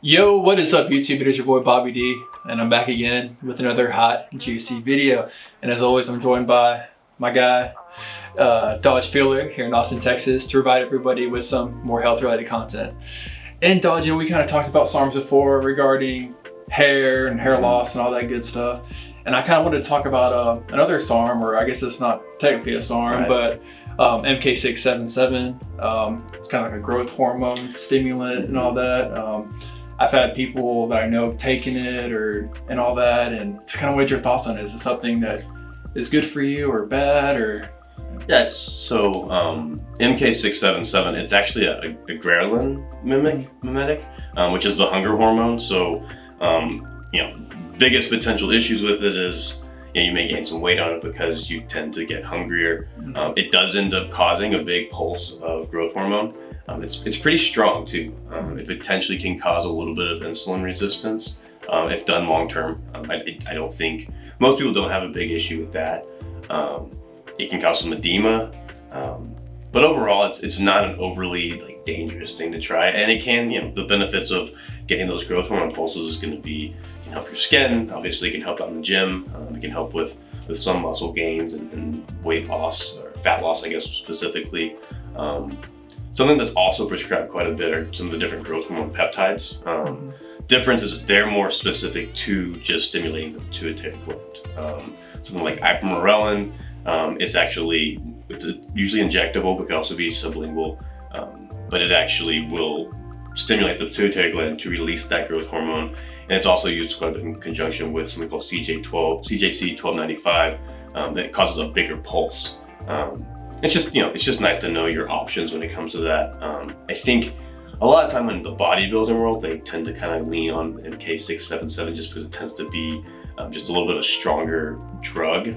Yo, what is up YouTube? It is your boy Bobby D, and I'm back again with another hot and juicy video. And as always, I'm joined by my guy, Dodge Filler here in Austin, Texas, to provide everybody with some more health related content. And Dodge, you know, we kind of talked about SARMs before regarding hair and hair loss and all that good stuff. And I kind of wanted to talk about another SARM, or I guess it's not technically a SARM, but MK-677. It's kind of like a growth hormone stimulant and all that. I've had people that I know have taken it and all that, and just kind of what your thoughts on it. Is it something that is good for you or bad, or? Yeah, so MK-677, it's actually a ghrelin mimetic, which is the hunger hormone. So, biggest potential issues with it is, you may gain some weight on it because you tend to get hungrier. It does end up causing a big pulse of growth hormone. It's pretty strong too. It potentially can cause a little bit of insulin resistance if done long term. I don't think most people don't have a big issue with that. It can cause some edema, but overall, it's not an overly dangerous thing to try. And it can, the benefits of getting those growth hormone pulses is going to be, it can help your skin. Obviously, it can help out in the gym. It can help with some muscle gains and weight loss, or fat loss, I guess specifically. Something that's also prescribed quite a bit are some of the different growth hormone peptides. Difference is they're more specific to just stimulating the pituitary gland. Something like ipamorelin is it's usually injectable, but can also be sublingual. But it actually will stimulate the pituitary gland to release that growth hormone. And it's also used quite a bit in conjunction with something called CJC-1295 that causes a bigger pulse. It's just nice to know your options when it comes to that. I think a lot of time in the bodybuilding world, they tend to kind of lean on MK-677 just because it tends to be just a little bit of a stronger drug,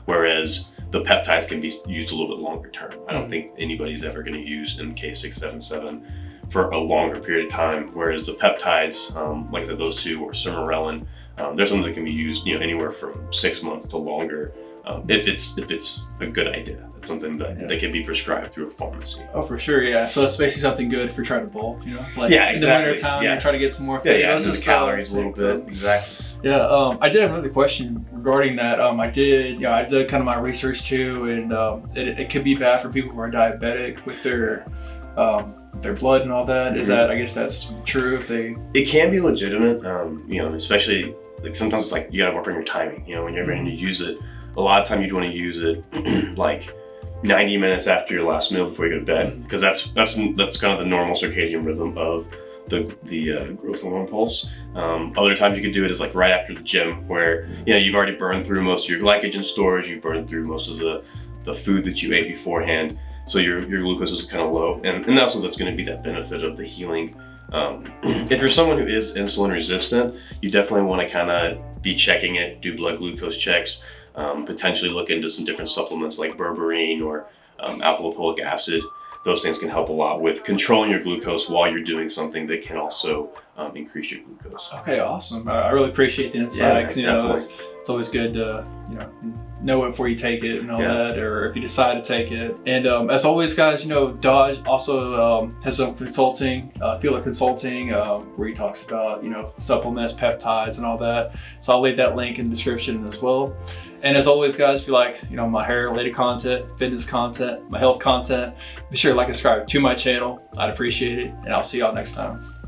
whereas the peptides can be used a little bit longer term. I don't think anybody's ever going to use MK-677 for a longer period of time, whereas the peptides, like I said, those two, or sermorelin, they're something that can be used anywhere from 6 months to longer. If it's a good idea. It's something that they can be prescribed through a pharmacy. Oh, for sure, yeah. So it's basically something good for trying to bulk, like yeah, exactly. In the winter time, you try to get some more fat. Yeah, the calories a little bit. Exactly. Yeah, I did have another question regarding that. I did kind of my research too, and it could be bad for people who are diabetic with their blood and all that. Is that, I guess that's true if they? It can be legitimate, especially sometimes you gotta work on your timing. When you're going to use it. A lot of time you'd want to use it 90 minutes after your last meal before you go to bed, because that's kind of the normal circadian rhythm of the growth hormone pulse. Other times you could do it is right after the gym, where you've already burned through most of your glycogen storage, you've burned through most of the food that you ate beforehand, so your glucose is kind of low, and also that's going to be that benefit of the healing. If you're someone who is insulin resistant, you definitely want to kind of be checking it, do blood glucose checks. Potentially look into some different supplements like berberine or alpha lipoic acid. Those things can help a lot with controlling your glucose while you're doing something that can also increase your glucose. Okay, awesome. I really appreciate the insight. Yeah, it's always good to know it before you take it and all that, or if you decide to take it. And as always, guys, Dodge also has some consulting, Filler Consulting, where he talks about supplements, peptides, and all that. So I'll leave that link in the description as well. And as always, guys, if you like my hair related content, fitness content, my health content, be sure to like and subscribe to my channel. I'd appreciate it, and I'll see y'all next time.